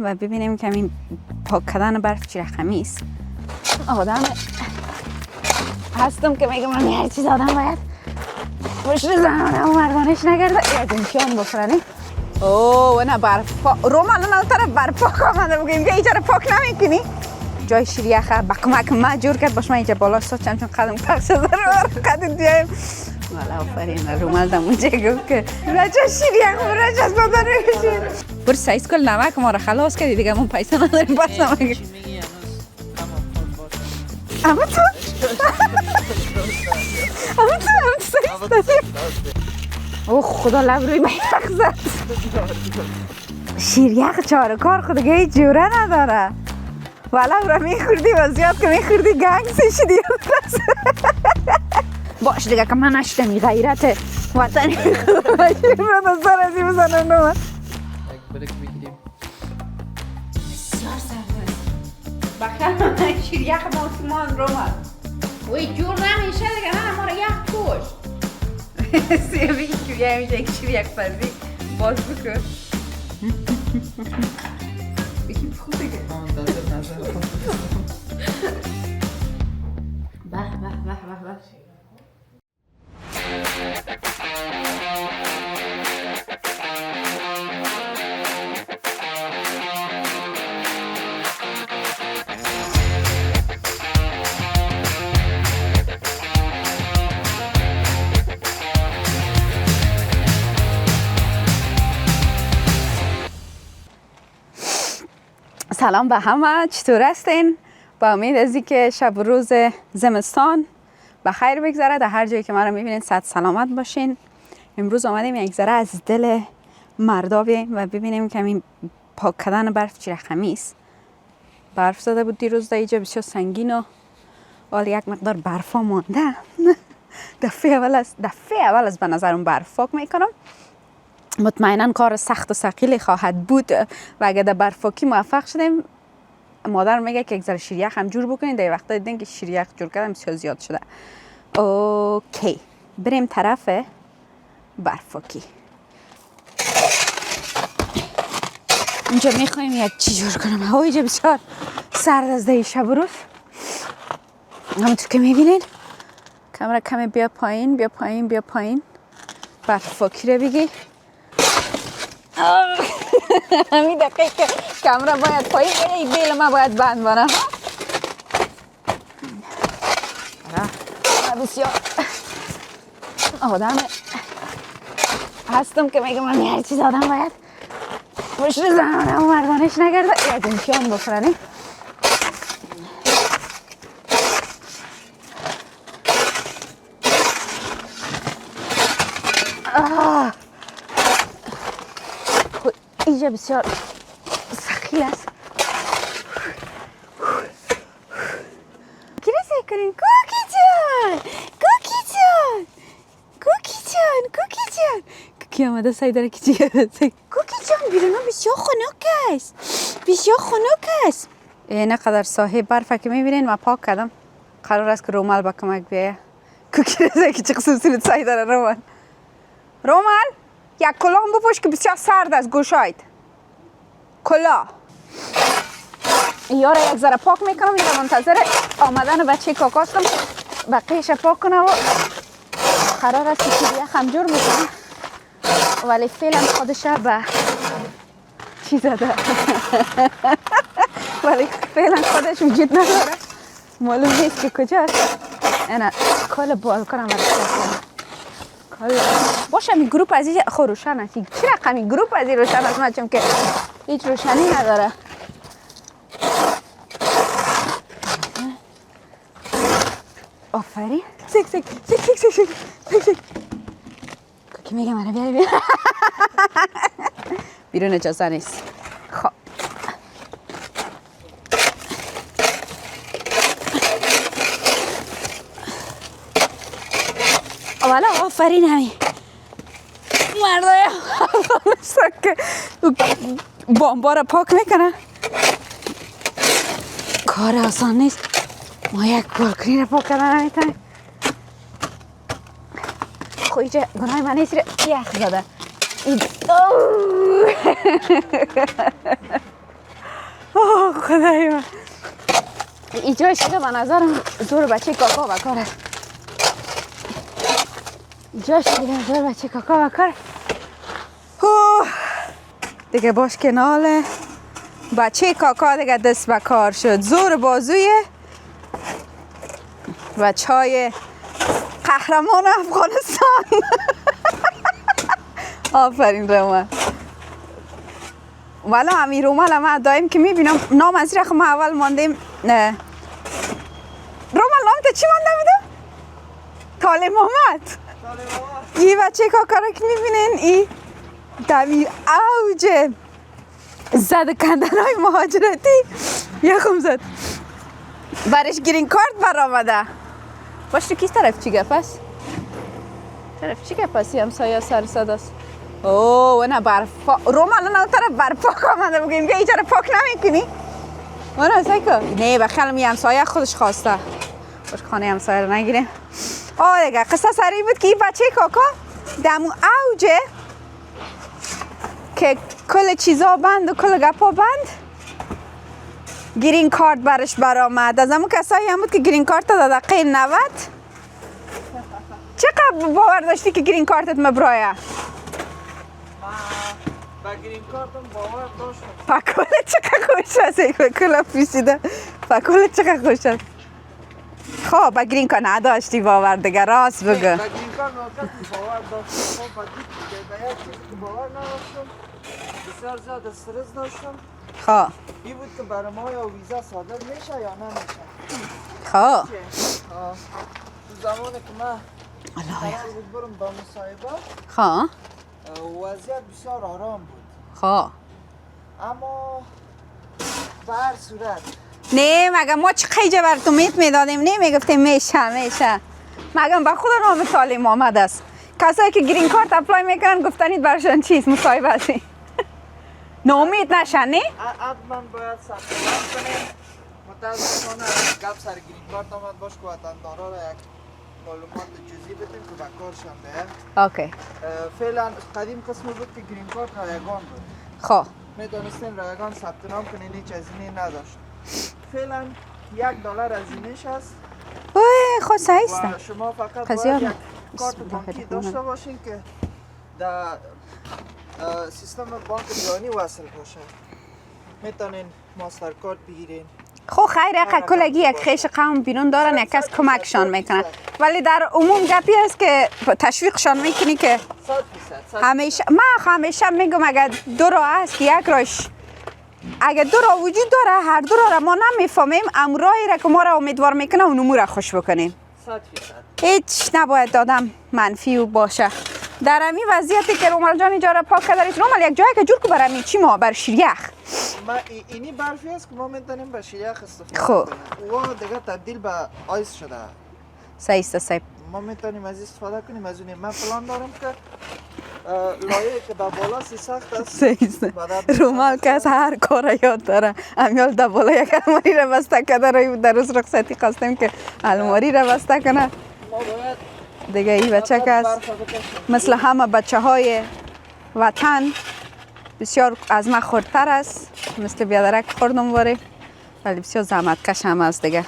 و ببینیم که این پاک کردن برف چی رقمی است. آدم هستم که میگم من هر چیز آدم باید پشت زنانه و مردانش نگرده یک امکان بفرنی. اوه نه برف رومال اون طرف برف پاک آمده بگیم که اینجا رو پاک نمیکنی. جای شیریخه با کمک ما جور کرد باش من اینجا بالا سا چند قدم پخش شده رو قدم دیایم. والا آفرین رومال دم اونجا گفت که رجا شیریخ و رجا از بدن بکشید. برو سایز کل نمک ما رو خلاص کردی دیگه من پیسه نداریم بس نمک. اما تو سایز دادی. اوه خدا لب روی میخ زد. شیریخ چارکار خودگه هیچ جوره نداره. والا برا میخوردی و زیاد که میخوردی گنگ شدی. باش دیگه که من نشتمی غیرت وطنی برا دستار ازی بزنم نمان. بلک بگیریم بسیار سرد است. بخیر شیریخ موسمان رومال وی جور نمیشه دیگه نه ما رو یک کشت. سیوی که یه میشه یک شیریخ پردی باز بکن. بگیم خوب دیگه به سلام به همه، چطور هستین؟ با امید از اینکه شب و روز زمستان بخیر بگذره در هر جایی که ما رو میبینین صحت سلامت باشین. امروز آمدیم یک ذره از دل مردا بیاییم و ببینیم که این پاک کردن برف چی رقمی است. برف زده بود دیروز در اینجا بسیار سنگین و حالا یک مقدار برفا مانده. دفعه اول از به نظر اون برف پاک میکنم. مطمئنا کار سخت و ثقیلی خواهد بود و اگر در برفاکی موفق شدیم مادر میگه که یک ذره شیریخ هم جور بکنین. در وقتا دیدین که شیریخ جور کردن بسیار زیاد شده. اوکی بریم طرف برفاکی. اینجا میخوایم یک چی جور کنم. هوا اینجا بسیار سرد از ده شب و روز. همونطور که میبینین کامرا کمی بیا پایین برفاکی رو بگی. همین دقیقه که کامرا باید پایین این بیل ما باید بند بانه. بسیار آدم هستم که میگم من هر چیز آدم باید پشت زنانه و مردانش نگرده یک امکان بفرنی. اینجا بسیار سخیل است. گریزه کنین کوکی آمده سعی داره که چیه کوکی جان بیرون بسیار خنک است. نه قدر ساحه برفه که میبینین ما پاک کردم. قرار است که رومال با کمک بیایه. کوکی رزه که چه خصوصی سعی داره. رومال یک کلاه هم بپوش که بسیار سرد است. گوشاید کلاه یاره یک ذره پاک میکنم. دیگه منتظر آمدن بچه کاکاستم بقیهش پاک کنم و قرار است که شیریخ هم جور میکنم ولی فعلا خودش به چی زده ولی فعلا خودش وجود نداره. معلوم نیست که کجاست. انا کل بالکنم باشه می گروپ از این روشن است. چی رقمی گروپ از این روشن است؟ من چون که هیچ روشنی نداره. آفرین سک که میگه منو بیاری بیرون اجازه نیست. خب والا آفرین همین مردای افغانستان که بامبا را پاک میکنن کار آسان نیست. ما یک بالکنی را پاک کردن نمیتونیم. خب اینجا گناه من نیست یخ زده. خدای من اینجا شده به نظرم زور بچه کاکا و کاره اینجا شده زور بچه کاکا و کاره دیگه باش کنال بچه کاکا دیگه دست به کار شد زور بازوی و چای قهرمان افغانستان آفرین رومان والا همین رومال من دایم که میبینم نام از رخ ما اول ماندیم نه رومال نام تا چی مانده بودم؟ طالب محمد این بچه کاکا را که میبینین این دمی اوج زد کندن های مهاجرتی یکم زد برش گرین کارت بر آمده باش تو کیست طرف چی گپ است؟ طرف چی گپ است؟ هم سایه سر صد است اوه نه برفا رومان نه طرف برپاک آمده بگیم بیا اینجا رو پاک نمیکنی؟ نه سایکو نه بخیال می همسایه خودش خواسته باش خانه همسایه رو نگیریم آه دیگه قصه سری بود که این بچه کاکا دمو اوجه که کل چیزا بند و کل گپا بند گرین کارت برش برآمد از همون کسایی هم بود که گرین کارت تا دقیقه 90 چقدر باور داشتی که گرین کارتت مبرایه؟ با گرین کارتم باور داشتم پاکوله چقدر خوش است پاکوله پوشیده پاکوله چقدر خوش است خب با گرین کارت نداشتی باور دیگه راست بگو با گرین کارت باور داشتم خب با یک چیز که باور نداشتم بسیار زیاد استرس داشتم خب این بود که برای ما یا ویزا صادر میشه یا نمیشه خب تو زمانی که من قرار بود برم با مصاحبه خب وضعیت بسیار آرام بود خب اما به هر صورت نه مگه ما چه خیجه بر تو میدادیم نه میگفتیم میشه مگه با خود نام طالب محمد است کسایی که گرین کارت اپلای میکنن گفتنید برشان چیست مصاحبه هستی ناامید نشن نه؟ حتما باید ثبت نام کنیم متاسفانه گپ سر گرین کارت آمد باش که وطندارا را یک معلومات جزئی بدیم که به کارشان بیاید اوکی فعلا قدیم قسم بود که گرین کارت رایگان بود خب میدانستیم رایگان ثبت نام کنین هیچ هزینه نداشت فعلا $1 هزینه‌اش هست اوه خود صحیح است و شما فقط قضیه باید رو. یک کارت بانکی داشته باشین که در سیستم بانک جهانی وصل باشه میتونین ماستر کارت بگیرین خب خیر یک کلگی یک خیش قوم بیرون دارن یک کس کمکشان میکنن ولی در عموم گپی است که تشویقشان میکنی که 100% همیشه من همیشه میگم اگر دو راه است که یک راهش اگر دو راه وجود داره هر دو راه را ما نمیفهمیم ام راهی را که ما را امیدوار میکنه اون امور را خوش بکنیم 100% هیچ نباید آدم منفی باشه در امی وضعیتی که رومال جان اینجا را پاک کردید رومال یک جایی که جور که برمی چی ما بر شیریخ ما اینی برفی است که ما میتونیم به شیریخ استفاده خب. کنیم و دیگه تبدیل به آیس شده صحیح است صحیح ما میتونیم از استفاده کنیم از اون من پلان دارم که لایه که در بالا سی سخت است صحیح است رومال کس هر کار یاد داره امیال در بالا یک الماری را بسته کرده روی در روز رخصتی خواستیم که الماری را بسته کنه ما باید دیگه این بچه کس مثل همه بچه های وطن بسیار از من خردتر است مثل بیادرک خوردم واره ولی بسیار زحمت کش هم است دیگه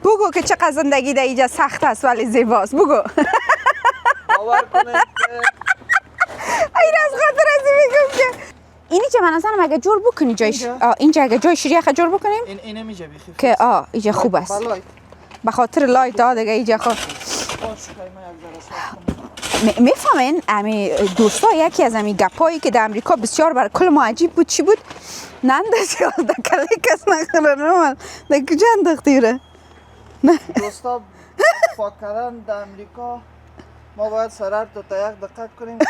بگو که چقدر زندگی در اینجا سخت است ولی زیباست بگو باور کنید که این از خاطر ازی میگم که اینی که من نظرم اگه جور بکنی جایش اینجا اگه جای شیریخ جور بکنیم این نمیشه بیخی که اینجا خوب است بلای به خاطر لایت دیگه اینجا خوب باش خیمه یک ذره ساخت میفهمین امی دوستا یکی از امی گپایی که در امریکا بسیار بر کل ما عجیب بود چی بود نندازی در کلی کس نخوره نمال در کجا انداختی ره دوستا پاک کردن در امریکا ما باید سرر دو تا یک دقت کنیم که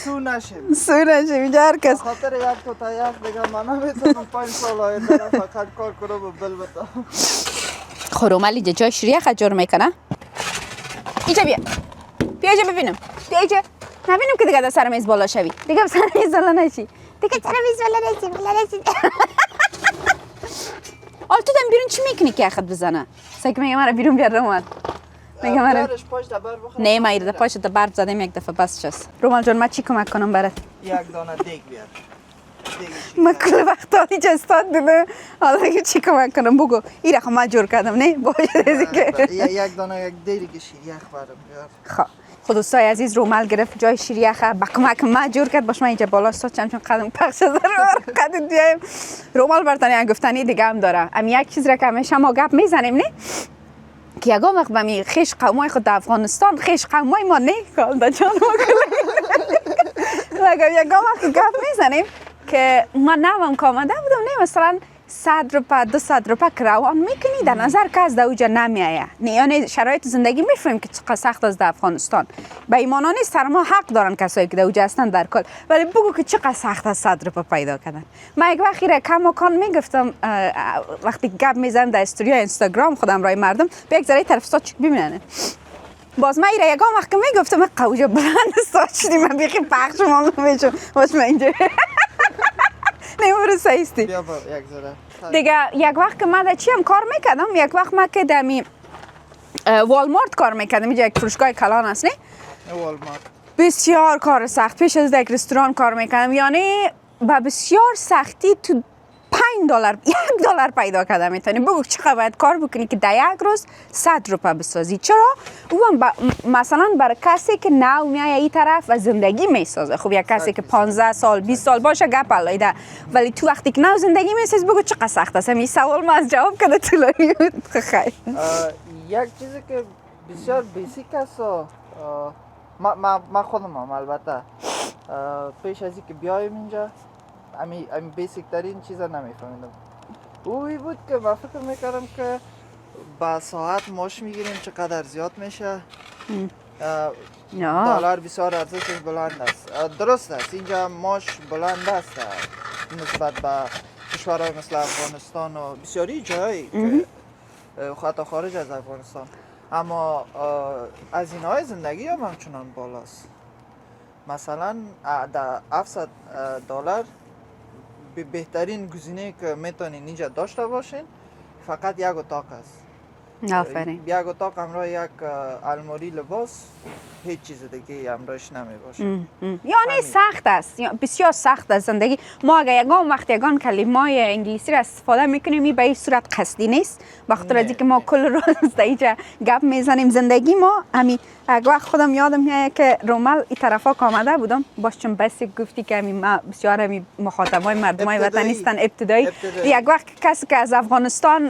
سو نشیم سو نشیم اینجا هر کس خاطر یک دو تا یک دیگه من نمیتونم 5 سال آینده فقط کار کنم و بل بتم خرومال اینجا جای شیریخ جور میکنه اینجا بیا اینجا ببینم بیا اینجا نبینم که دیگه در سر میز بالا شوی دیگه سر میز بالا نشی دیگه سر میز بالا نشی آل تو دم بیرون چی میکنی که اخت بزنه سعی میگه مرا بیرون بیار رومال میگه مرا نه ما ایره پاش تا برف زدیم یک دفعه بس چست رومال جان ما چی کمک کنم برات یک دانه دیگ بیار من کل وقت اینجا استاد دیدم حالا که چی کمک کنم بگو این رقم من جور کردم نه باشه دیدی که یک دانه یک دیگه شیریخ برم بیار. خب خود دوستای عزیز رومال گرفت جای شیریخ با کمک من جور کرد باش من اینجا بالا استاد چون قدم پخش شده رو قد بیایم رومال برتانی گفتنی دیگه هم داره ام یک چیز را که همیشه ما گپ میزنیم نه که یگام وقت بمی خیش قومای خود در افغانستان خیش قومای ما نه کال جان ما لگم یگام وقت گپ میزنیم که ما نوام کامنده بودم نه مثلا 100 روپه 200 روپه که روان میکنی در نظر که از دوجا نمیایه نه یعنی شرایط زندگی میفهمیم که چقدر سخت است در افغانستان به ایمانا نیست سر ما حق دارن کسایی که دوجا هستن در کل ولی بگو که چقدر سخت است 100 روپه پیدا کردن من یک وقتی را کم و کان میگفتم وقتی گپ میزنم در استوری اینستاگرام خودم رای مردم به یک ذره طرف استاد ببینن باز من ایره یگام وقت میگفتم من قوجا بلند استاد شدیم من بیخی پخش ما میشم باش من اینجا نمیبره سایستی بیا با یک ذره دیگه یک وقت که من چی هم کار میکردم یک وقت من که دمی والمارت کار میکردم اینجا یک فروشگاه کلان است نه والمارت بسیار کار سخت پیش از یک رستوران کار میکردم یعنی با بسیار سختی تو $5 $1 پیدا کردم میتونی بگو چقدر باید کار بکنی که در یک روز 100 روپه بسازی چرا اون مثلا برای کسی که نو میایه این طرف و زندگی میسازه خب یک کسی که 15 سال 20 سال باشه گپ علایده ولی تو وقتی که نو زندگی میسازی بگو چقدر سخت است این سوال ما از جواب کرده طولانی بود خیر یک چیزی که بسیار بیسیک است ما خودم هم البته پیش از اینکه بیایم اینجا امی بیسیک ترین چیزا نمیفهمیدم اوی بود که من فکر میکردم که با ساعت ماش میگیریم چقدر زیاد میشه دلار بسیار ارزشش بلند است درست است اینجا ماش بلند است نسبت به کشورهای مثل افغانستان و بسیاری جایی که حتی خارج از افغانستان اما هزینه های زندگی هم همچنان بالاست مثلا در $700 بهترین گزینه که میتونین اینجا داشته باشین فقط یک اتاق است آفرین یک اتاق همراه یک الماری لباس هیچ چیز دیگه همراهش نمی باشه یعنی سخت است بسیار سخت است زندگی ما اگر یگان وقت یگان کلمای انگلیسی را استفاده میکنیم این به این صورت قصدی نیست بخاطر از اینکه ما کل روز در اینجا گپ میزنیم زندگی ما همین یک وقت خودم یادم میاد که رومال این طرفا آمده بودم باش چون بس گفتی که ما بسیار همی مخاطبای مردمای وطن نیستن ابتدایی یک وقت کسی که از افغانستان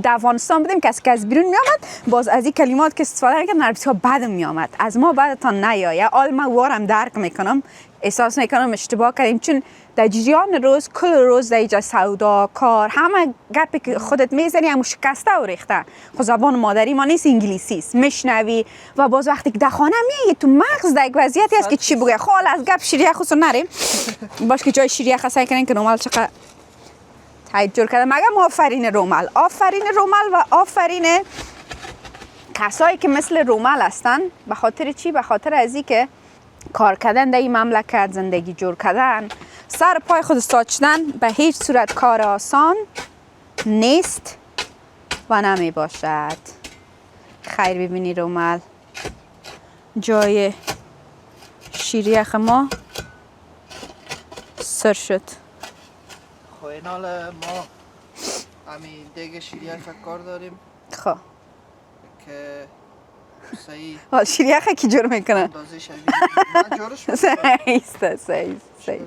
در افغانستان بودیم کسی که از بیرون میامد باز از این کلمات که استفاده میکرد بسیار بدم میامد از ما بعدتان نیایه آل ما وارم درک میکنم احساس میکنم اشتباه کردیم چون در جریان روز کل روز در اینجا سودا کار همه گپی که خودت میزنی همون شکسته و ریخته خب زبان مادری ما نیست انگلیسی است میشنوی و باز وقتی که در خانه میای تو مغز در یک وضعیتی هست که چی بگه خال از گپ شیریه خودتون نریم باش که جای شیریه خسته کنین که رومال چقدر تایید جور کرده مگم آفرین رومال و آفرین کسایی که مثل رومال هستن به خاطر چی به خاطر از اینکه کار کردن در این مملکت زندگی جور کردن سر پای خود استاد به هیچ صورت کار آسان نیست و نمی باشد خیر ببینی رومال جای شیریخ ما سر شد خب این حال ما همین دیگه شیریخ کار داریم خب که صحیح شیریخ کی جور میکنه اندازه شبیه من جورش صحیح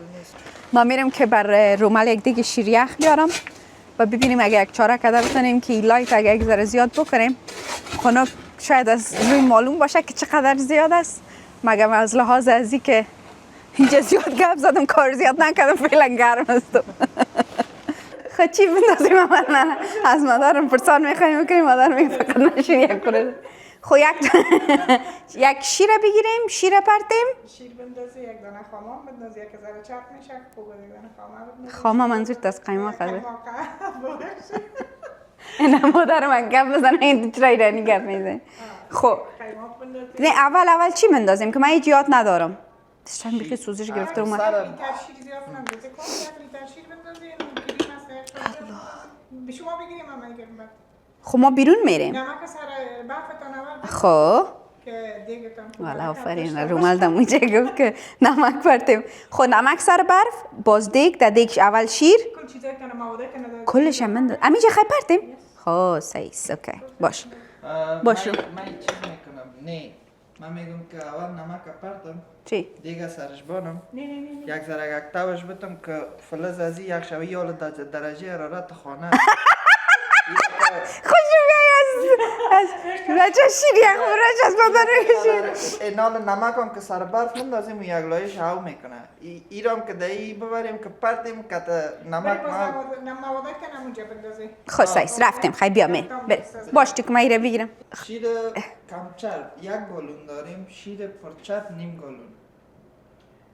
ما میرم که بر رومال یک دیگه شیریخ بیارم و ببینیم اگه یک چاره کرده بتونیم که لایت اگه یک ذره زیاد بکنیم خنک شاید از روی معلوم باشه که چقدر زیاد است مگم از لحاظ ازی که اینجا زیاد گپ زدم کار زیاد نکردم فعلا گرم هستم خب چی بندازیم من از مادرم پرسان میکنیم مادر میگه فقط نشین یک کنه خب یک شیر بگیریم شیر پرتیم شیر بندازی یک دانه خامه بندازی یک ذره چرب میشه خوب یک دانه خامه بندازی خامه منظور از قیماق هست قیماق نه مادر من گپ بزنه این چرا ایرانی گپ میزنه خب قیماق بندازی نه اول چی بندازیم که من هیچ یاد ندارم دستم بخی سوزش گرفته اومد لیتر شیر زیاد نندازی کن یک لیتر شیر بندازی گیریم هست به شما بگیریم من میگم خب ما بیرون میریم نمک سر برفتان اول خب که دیگه کم تو والا برکت آفرین داشته رومال دم اونجا گفت که نمک پرتیم خود نمک سر برف باز دیگ در دیگش اول شیر باشه. کل چیزایی که مواد که نداره کلش هم من داد امیجا خیلی پرتیم خب سعی اوکی باش باشه. من چیز میکنم نه من میگم که اول نمک پرتم چی؟ دیگه سرش بانم نه نه نه یک ذره یک تاوش بتم که فلز ازی یک شوی یال درجه حرارت خانه خوشم بیایی از بچه شیر یک خورش از بدن شیر اینال نمک هم که سر برف مندازیم و یک لایش هاو میکنه ایرام که دایی ببریم که پرتیم که نمک ما مواد که نمونجا بندازی خب سعیس رفتیم خیلی بیامین باش تو که من ایره بگیرم شیر کمچرب یک گالون داریم شیر پرچرب نیم گالون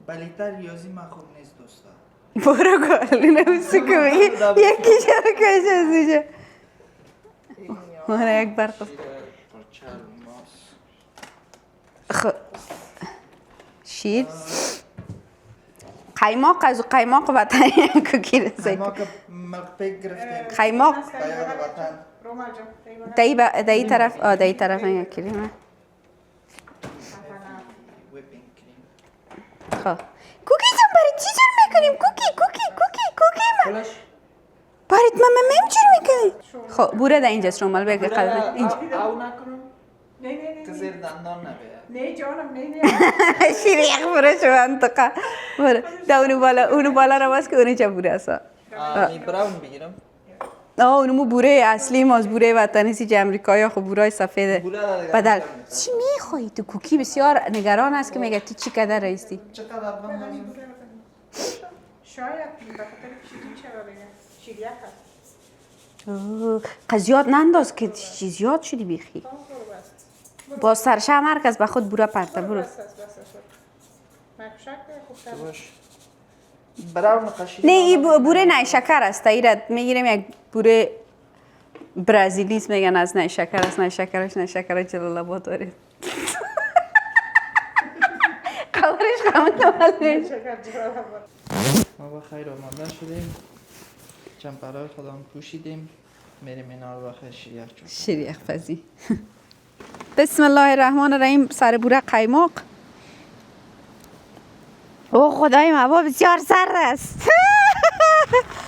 بلیتر ریاضی من خوب نیست دوستا برو گالونه بسو که بگی یکی چرا کش از اینجا مانه یک برقص شیر پرچرب ماست خب شیر قیماق از قیماق وطنی کوکی رسید قیماق ملک پیک گرفتیم قیماق بیاد وطن رومال جان دایی طرف دایی طرف این کریمه ویپینگ کریم خب کوکی جان برای چی جور میکنیم کوکی من کلش برایت من چی میکنی خب بوره در اینجاست رومال بگه قدر اینجا او نکنم نه نه که نه زیر دندان نبیه نه جانم نه شیر یک بوره شو انتقا بوره دا اونو بالا رو باز که اونو چه بوره اصلا می براون بگیرم اونو مو بوره اصلی ماز بوره وطنی سی جه امریکایی خب بوره سفید بوره را دیگه بدل انجام می‌ده. چی میخوایی تو کوکی بسیار نگران است که میگه تو چی قدر رئیستی چقدر بندازیم شاید به خاطر شیرین چرا بگم شیریک هست قضیات ننداز که چیز زیاد شدی بیخی با سرشه هم هر کس به خود بوره پرته برو بس مکشک خوب باش براون قشیری نه این بوره نای شکر است ایراد میگیریم یک بوره برزیلیست میگن از نای شکر است نای شکرش جلال آباد داره خبرش خمون شکر جواب ما با خیر آمده شدیم چمپرهای خودم پوشیدیم میریم اینا رو بخیر شیریخ چون شیریخ پزی بسم الله الرحمن الرحیم سر بوره قیماق او خدای هوا بسیار سرد است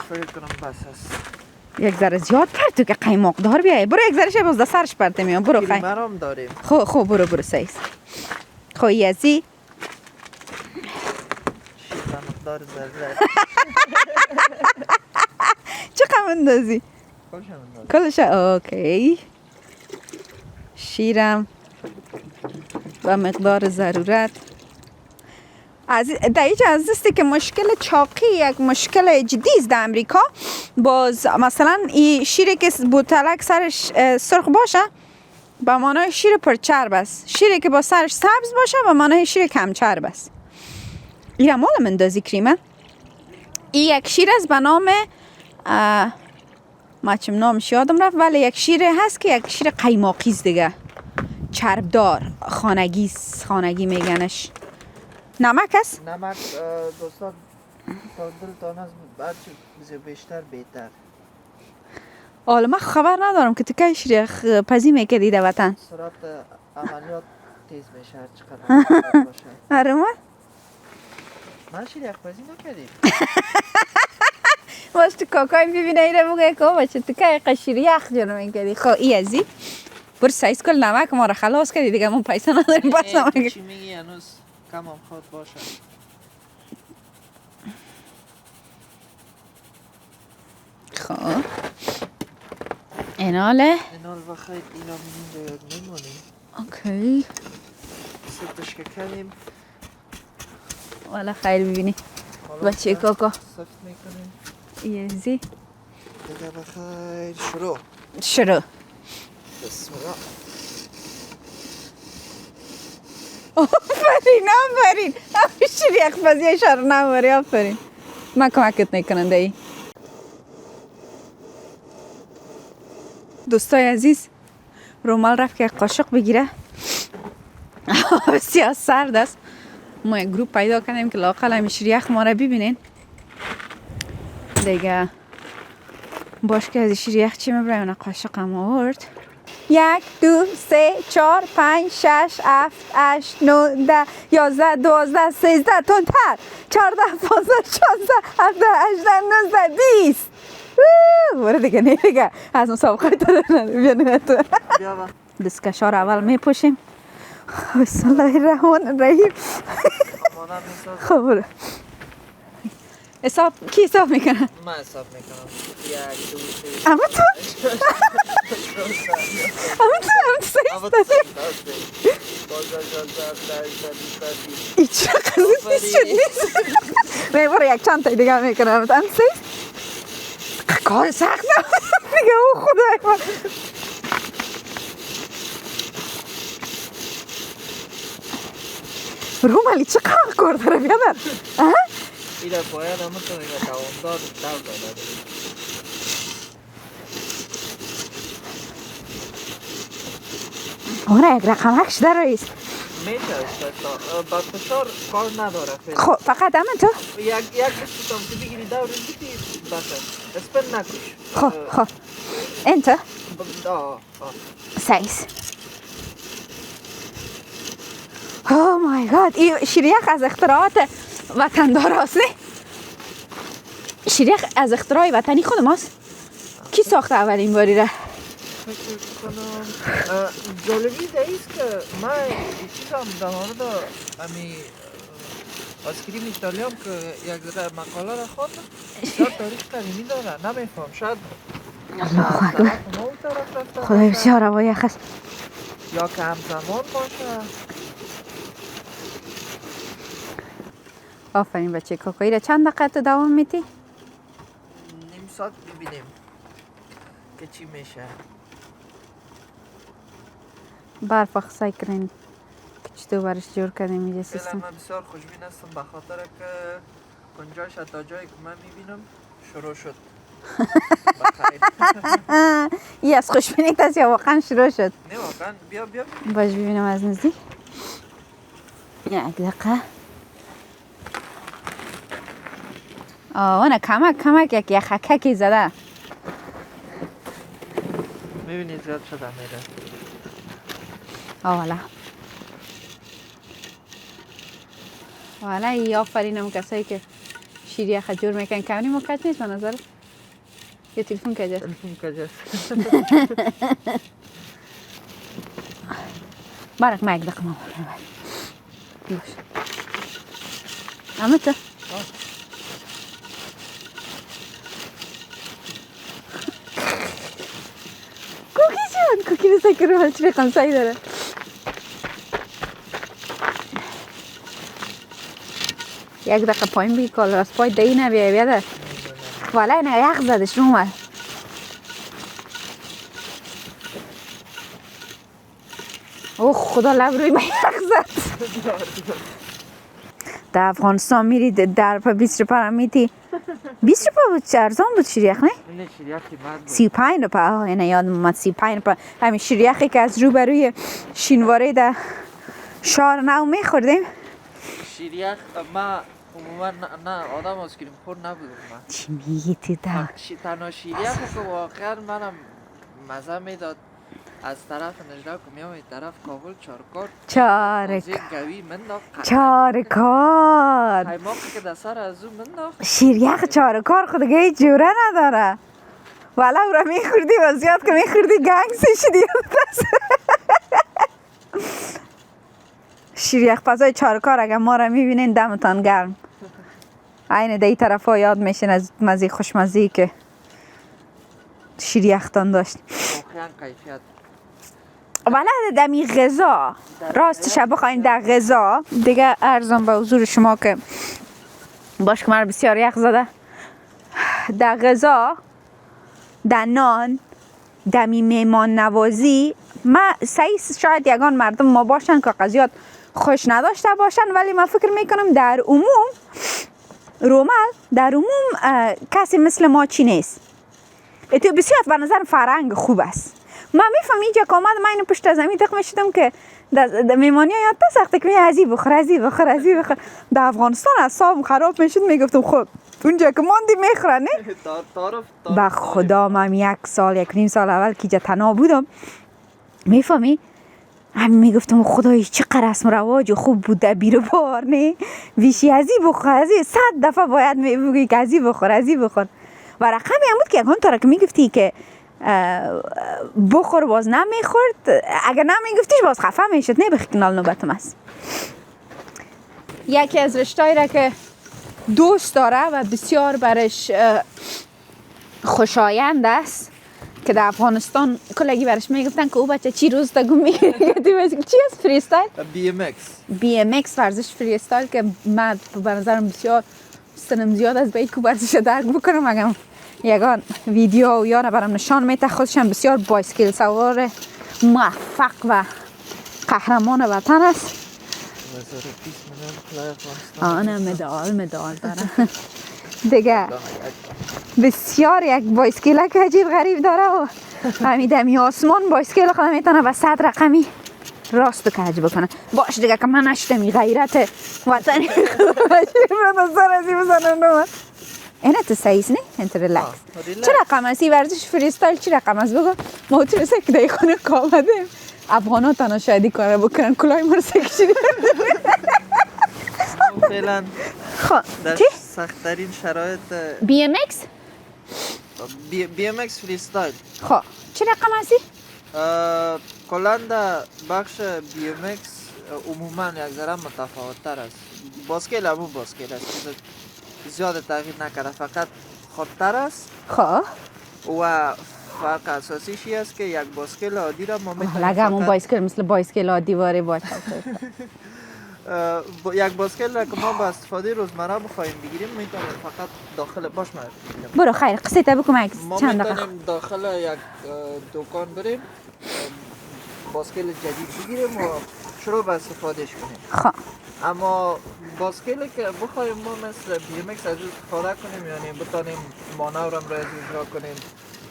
فکر کنم بس هست یک ذره زیاد پرت تو که قیماق دار بیای برو یک ذره شه باز سرش پرته میام برو خی کریمر هم داریم خب برو سیس خو یزی شیطان مقدار زرزر چقدر اندازی کلشم اندازه کلش اوکی شیرم و مقدار ضرورت از دایچه از دستی که مشکل چاقی یک مشکل جدی است در امریکا باز مثلا این شیری که بوتلک سرش سرخ باشه به معنای شیر پرچرب است شیری که با سرش سبز باشه به معنای شیر کم چرب است این مال مندازی کریمه این یک شیر است به نام ما چم نامش یادم رفت ولی یک شیر هست که یک شیر قیماقی است دیگه چربدار خانگی میگنش نمک است نمک دوستان تا دلتان از هرچی بیشتر بهتر حالا من خبر ندارم که تو که شیریخ پزی میکردی در وطن سرعت عملیات تیز میشه هر چقدر باشه آره من شیریخ پزی نکردیم باش تو کاکای ببینه ایره بگه که باشه تو که قشیریخ جنو میکردی خب ای ازی برو سایز کل نمک ما را خلاص کردی دیگه من پیسه نداریم بس نمک چی میگی هنوز کم هم خود باشه خب ایناله اینال بخیر اینا اینجا یاد میمونیم اوکی سفتش که کردیم والا خیلی ببینی بچه کاکا سفت میکنیم ای ازی دیگه بخیر شروع بسم الله آفرین شیریخ پزی شر نماری آفرین من کمکت میکنم دایی دوستای عزیز رومال رفت که قاشق بگیره بسیار سرد است ما یک گروپ پیدا کردیم که لااقل همین شیریخ ما را ببینین دیگه باش که از شیریخ چی میبرایم اون قاشق هم آورد یک 2 3 4 5 6 7 8 9 10 11 12 13 تندتر 14 15 16 17 18 19 20 برو دیگه نه دیگه از مسابقه تو بیا نه تو بیا با دستکشار اول میپوشیم بسم الله الرحمن الرحیم مانم میساز خب برو حساب کی حساب میکنه؟ من حساب میکنم 1 2 3 اما تو اما سیست تو داری این چقدر نیست شد نیست نه برو یک چند تای دیگه میکنم اما سیست کار سخت دیگه او خدای من رومالی چقدر کار داره بیادر ایره باید همون تو نگه دوامدار دور داده آره یک رقمکش در رئیس میشه با فشار کار نداره خیلی خب فقط همه تو یک بستم که بگیری دور بیتی بسه اسپن نکش خب انت آه سیس اوه مای گاد این شیریخ از اختراعات وطندار هست نه؟ شیریخ از اختراع وطنی خود ماست؟ کی ساخته اولین باری را؟ فکر کنم جالبی داییست که من این چیزم در مورد امی آسکریم ایتالیا هم که یک مقاله را خواندم یا تاریخ قدیمی داره نمیفهم شاید الله اکبر ما اون طرف رفته خدای باشه، بسیار هوا یخ است یا که همزمان باشه آفرین بچه کاکایی را چند دقیقه تو دوام میتی؟ نیم ساعت ببینیم که چی میشه برف اخصای کرین که چطور برش جور کردیم اینجا فعلا سیستم من بسیار خوشبین هستم به خاطر که کنجاش تا جایی که من میبینم شروع شد بخیر ای از خوشبینی است یا واقعا شروع شد نه واقعا بیا باش ببینم از نزدیک یک دقیقه آه کمک یک یخککی زده میبینی زیاد شده میره والا والا ای آفرینم کسایی که شیری یخ جور میکن کمری موقعیت نیست به نظر یه تلفن کجاست تلفون کجاست برک ما یک دقیقه مامان باش اما تو کوکی جان کوکی بسا که رو چه قمسایی داره یک دقیقه پایین بگی کال راست پای دهی نبیه بیاده والا اینه یخ زدش رو اومد اوه خدا لب روی من یخ زد در افغانستان میری در پا 20 روپا هم میتی 20 روپا بود چه ارزان بود شیریخ نه؟ اینه شریعتی مد بود 35 روپا اینه یادم اومد 35 روپا همین شیریخی که از روبروی شینواره در شهر نو میخوردیم شریعت ما عموما نه آدم آسکریم خور نبودم من چی میگی تو در تنها شریعت که واقعا منم مزه میداد از طرف نجده که میام این طرف کابل چارکار گوی منداخت چارکار قیماقی که در سر از اون منداخت شیریخ چارکار خودگه جوره نداره والا او را میخوردی و زیاد که میخوردی گنگ شدی شیریخ پسای چارکار اگر ما را میبینین دمتان گرم این دی طرف ها یاد میشین از مزی خوشمزی که شیریختان داشت واقعا کیفیت ولی دمی غذا راستش بخواین در غذا دیگه ارزم به حضور شما که باش که من بسیار یخ زده در غذا در نان دمی میمان نوازی ما سعی شاید یگان مردم ما باشن که قضیات خوش نداشته باشن ولی من فکر میکنم در عموم رومل در عموم کسی مثل ما چی نیست اتو بسیار به نظر فرهنگ خوب است من میفهم اینجا که آمد من اینو پشت زمین تخم شدم که در میمانی ها یاد سخته که ازی بخور در افغانستان اعصابم خراب میشد میگفتم خب اونجا که ماندی میخورن نه به خدا من 1 سال 1.5 سال اول که تنها بودم میفهمی؟ همین میگفتم خدای چقدر رسم و رواج و خوب بود دبیر بار نه ویشی ازی بخور ازی 100 دفعه باید میگی که ازی بخور و رقمی هم بود که اگه طور که میگفتی که بخور باز نمیخورد اگر نمیگفتیش باز خفه میشد نه بخیکنال نوبتم است یکی از رشته‌ای را که دوست داره و بسیار برش خوشایند است که در افغانستان کلگی برش میگفتن که او بچه چی روز تا گم میگیره چی است فری استایل؟ BMX ورزش فری استایل که من به نظرم بسیار سنم زیاد از باید که ورزش درک بکنم اگم یگان ویدیو یا برام نشان میده خودشم بسیار بایسکل سوار موفق و قهرمان وطن است آنه مدال داره دیگه بسیار یک بایسکل که عجیب غریب داره و همی آسمان بایسکل خودم میتونه و 100 رقمی راست کج بکنه باش دیگه که من نشتمی غیرت وطنی اینه تو سایز نه؟ انت ریلکس چه رقم هستی ورزش فریستایل چی رقم هست بگو ما تو رسه که در خانه کامدیم افغانا تنها شایدی کاره بکنن کلای مرسه کشیدیم فعلا در سخت‌ترین شرایط BMX؟ BMX فریستایل خب چه رقم هستی؟ کلاً در بخش BMX عموماً یک ذره متفاوت‌تر است باسکل همون باسکل است زیاد تغییر نکرده فقط خودتر است خب و فرق اساسیش این است که یک باسکل عادی را ما میتونیم لگه همون بایسکل مثل بایسکل عادی واره باشه یک باسکل را که ما به استفاده روزمره بخوایم بگیریم میتونیم فقط داخل باش بگیریم برو خیر قصه تا بکن ما چند دقیقه میتونیم داخل یک دکان بریم باسکل جدید بگیریم و شروع به استفادهش کنیم خب اما باسکلی که بخوایم ما مثل BMX از استفاده کنیم یعنی بتانیم مانورم را اجرا کنیم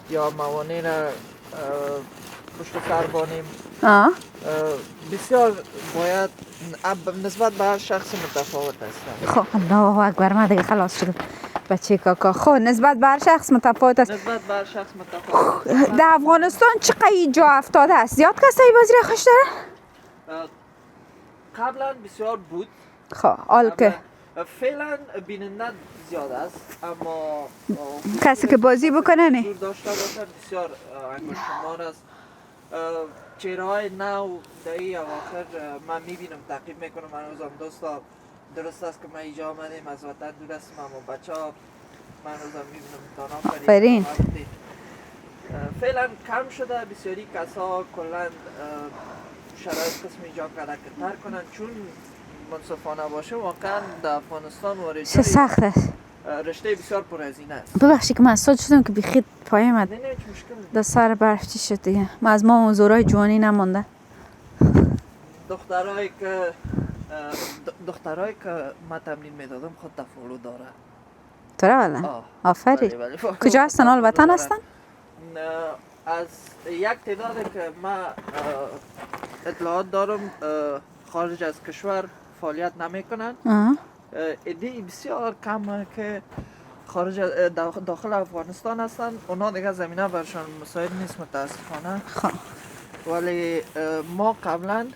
یا موانع را پشت سر بانیم بسیار باید نسبت به هر شخص متفاوت است خب الله اکبر ما دیگه خلاص شد بچه کاکا خب نسبت به هر شخص متفاوت است در افغانستان چقدر جا افتاده است زیاد کسایی بازی را خوش داره؟ قبلا بسیار بود خب حال که فعلا بیننده زیاد است اما کسی که بازی بکنه نه دور داشته باشد بسیار انگشتمار است چهره‌های نو در این اواخر من میبینم تعقیب میکنم هنوزم دوستا درست است که ما اینجا آمدیم از وطن دور هستیم اما بچه ها من هنوزم میبینم آفرین فعلا کم شده بسیاری کسا کلن شرایط قسم ایجاد کرده که ترک کنن چون منصفانه باشه واقعا در افغانستان و چه سخت است رشته بسیار پرهزینه است ببخشید که من اصلا شدم که بیخید پایم نه هیچ مشکل نیست در سر برف چی شد دیگه ما از ما زورای جوانی نمانده دخترایی که ما تمرین میدادم خود تفالو داره تره ولی؟ آفرین کجا هستن حال وطن هستن؟ از یک تعداد که ما اطلاعات دارم خارج از کشور فعالیت نمیکنن ایده بسیار کم که خارج داخل افغانستان هستن اونا دیگه زمینه برشان مساعد نیست متاسفانه ولی ما قبلا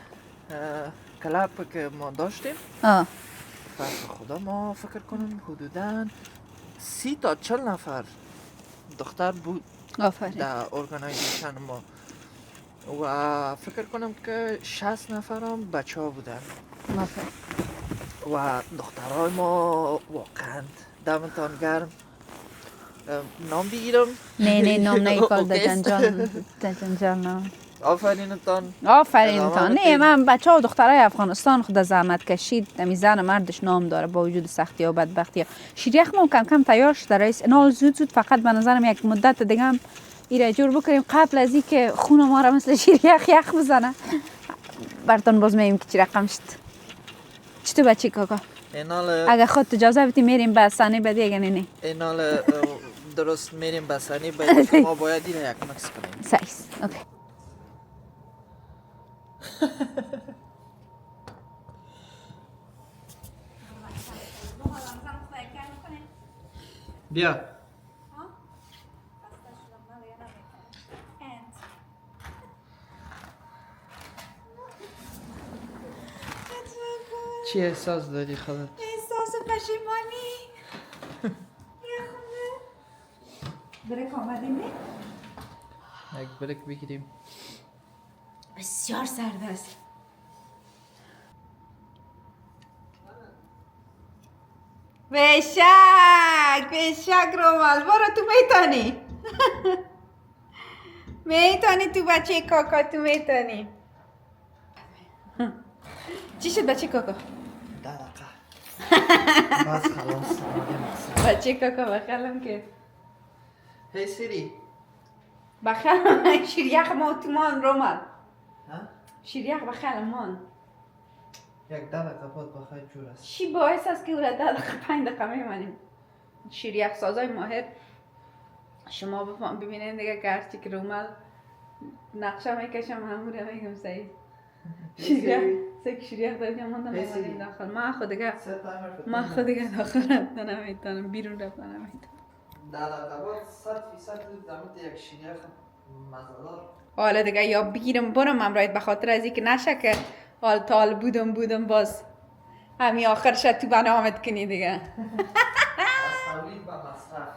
کلاب که ما داشتیم فرق خدا ما فکر کنم حدوداً 30 تا 40 نفر دختر بود در ارگانایزیشن ما و فکر کنم که 60 نفر هم بچه ها بودن و دخترهای ما واقعا دمتان گرم نام بگیرم نه نام نگیکال در جنجال نام آفرینتان نه من بچه ها و دخترای افغانستان خود زحمت کشید دمی زن مردش نام داره با وجود سختی ها و بدبختی ها شیریخ ما کم کم تیار شده رئیس اینال زود فقط به نظرم یک مدت دیگه هم ایره جور بکنیم قبل از این که خون ما را مثل شیریخ یخ بزنه برتون باز میگیم که چی رقم شد چطور بچه کاکا؟ اگه خود اجازه بدی میریم به سانی بدی اگه نه اینال درست میریم به سانی بدی ما باید این یک مکس کنیم سایس اوکی بیا چی احساس داری خودت؟ احساس پشیمانی. یا خدا. بریک آمدیم نه؟ یک بریک بگیریم. بسیار سرد است. بشک رومال برو تو میتونی. میتونی تو بچه کاکا تو میتونی. چی شد بچه کاکا؟ 10 دقیقه. بس خلاص آماده مقصد. بچه کاکا بخلم که هی سیری. بخلم شیریخ ما تو مان رومال. ها؟ شیریخ بخلم مان. یک 10 دقیقه بعد بخیر جور است. چی باعث است که او را 10 دقیقه 5 دقیقه میمانیم. شیریخ سازای ماهر شما ببینید دیگه گرچه که رومال نقشه میکشم همون رو میگم سعید. شیریخ داریم ماندم اومدیم داخل. من خود دیگه داخل نمیتونم بیرون رفتن نمیتونم. 10 دقیقه بعد 100% در مورد یک شیریخ مزه‌دار. حالا دیگه یا بگیرم برم امروز به خاطر از اینکه نشه که حال تال بودم باز همین آخرش تو برنامه‌ت کنی دیگه. از تولید به مصرف.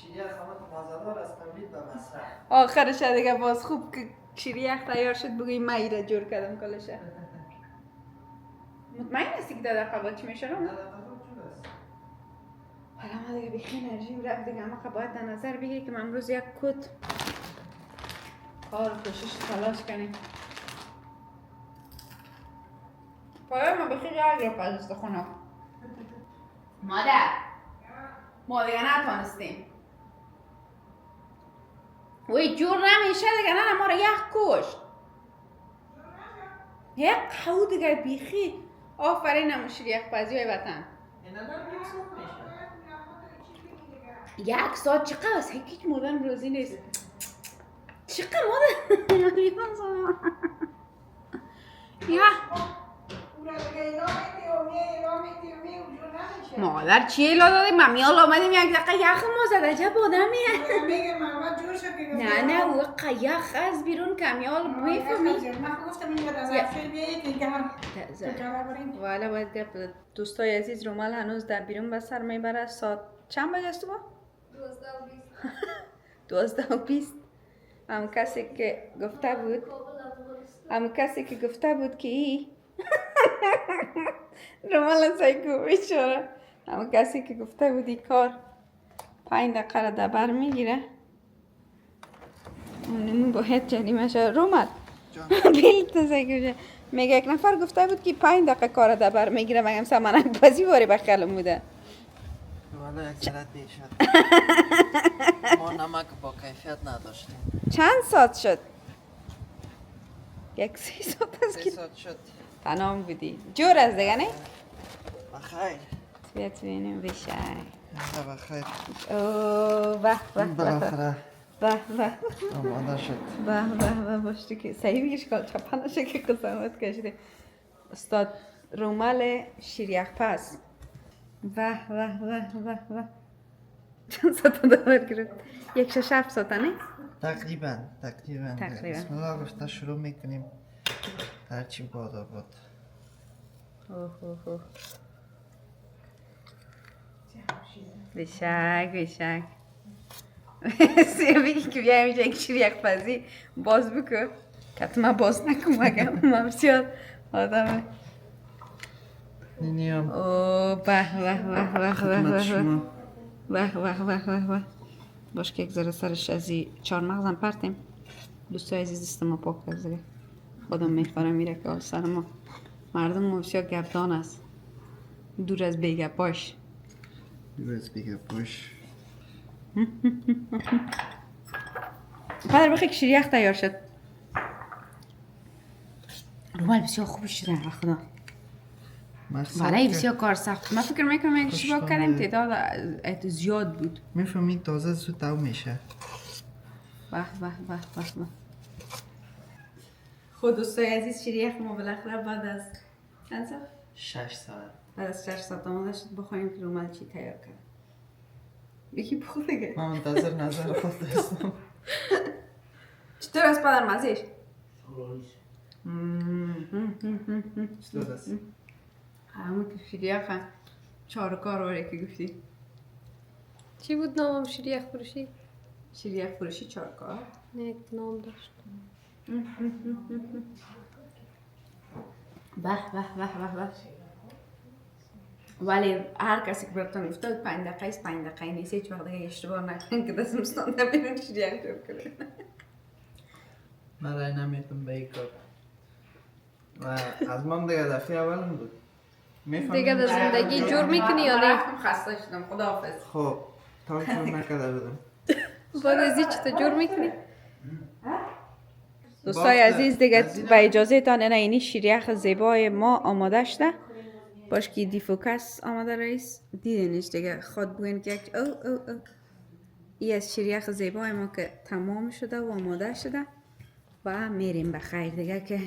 شیریخ همه مزه‌دار از تولید به مصرف. آخرش دیگه باز خوب که شیریخ تیار شد بگوی من ایره جور کردم کلشه. مطمئن هستی که 10 دقیقه بعد چی میشه رو؟ 10 دقیقه بعد جور است. حالا ما دیگه بیخی انرژی رفت دیگه اما باید در نظر بگیری که من امروز یک کت کار کوشش تلاش کنیم. پایه ما بخی جا گرفت از استخونا. مادر ما دیگه نتوانستیم. وی جور نمیشه دیگه نه ما رو یک کشت. یک قهو دیگه بیخی آفرین همون شیریخ پزی های وطن. این الان یک ساعت میشه. یک ساعت چقدر است؟ هیچ مردن روزی نیست. چقدر مادر؟ یا مادر چی ایلا دادیم؟ ممی حالا آمدیم یک دقیقه یخ ما زد عجب آدمیه. میگه محمد جور شد که نه او یخ از بیرون کمیال میفهمی؟ من گفتم این از افشل بیایی که هم والا باید گفت دوستای عزیز رومال هنوز در بیرون به سر میبره. ساعت چند بجه است با؟ 12:20. هم کسی که گفته بود که ای رومال سایکو بیچاره. هم کسی که گفته بود ای کار 5 دقیقه را در بر میگیره اونمون باید جریمه شد. رومال بیل تو سایکو میگه یک نفر گفته بود که 5 دقیقه کار در بر میگیره مگم سمنک بازی باری بخلم بوده. والا یک ذره دیر شد. ما نمک با کیفیت نداشتیم. چند ساعت شد؟ یک 3 ساعت است 3 که ساعت شد. تنام بودی. جور از دیگه نه؟ بخیر. بیاد ببینیم بیشک. بخیر. اوه به به بالاخره به به آماده شد. به باشتی که صحیح میگیش کال چپنشه که قسمت کشیده. استاد رومال شیریخ پس. به چند ساعت داور گرفت؟ 1-7 ساعت نه؟ تقریبا بسم الله گفته شروع میکنیم. هرچی باد آباد. بیشک بگی که بیایم اینجا یک شیریخ پزی باز بکن کتما باز نکن مگم من بسیار آدمه. نینیم اوه به خدمت شما. به باش که یک ذره سرش ازی 4 مغزم پرتیم. دوستای عزیز است ما پاک کرد دیگه خودم میخوره میره که سر ما مردم ما بسیار گپدان است دور از بیگپاش. پدر بخی که شیریخ تیار شد. رومال بسیار خوب شده خدا. برای بسیار کار سخت. من فکر میکنم اگه شبا کردیم تعداد زیاد بود. میفهمی تازه زود دو میشه. به خود دوستای عزیز شیریخ ما بالاخره بعد از چند ساعت؟ 6 ساعت. بعد از 6 ساعت آماده شد بخواهیم که رومال چی تیار کرد. یکی بخور دیگه. من منتظر نظر خود هستم. چطور است پدر مزهش؟ چطور است؟ همون که شیریخ چارکار واره که گفتی چی بود نامم؟ شیریخ فروشی؟ شیریخ فروشی چارکار نه یک نام داشت. به به به به به ولی هر کسی که براتون افتاد 5 دقیقه است 5 دقیقه نیست هیچ وقت دیگه اشتباه نکنین که دست مستانده بیرون شیریخ جور کنین من رای نمیتون به این کار و از من دیگه دفعه اولم بود دیگه در زندگی جور میکنی یا نه؟ رفتم خسته شدم خداحافظ خب تا چون نکده بودم بعد از این چطور جور میکنی؟ دوستای عزیز دیگه با اجازه تان اینی شیریخ زیبای ما آماده شده باش که دیفوکس آماده رئیس دیدینش دیگه خود بگوین که او ای از شیریخ زیبای ما که تمام شده و آماده شده و میریم بخیر دیگه که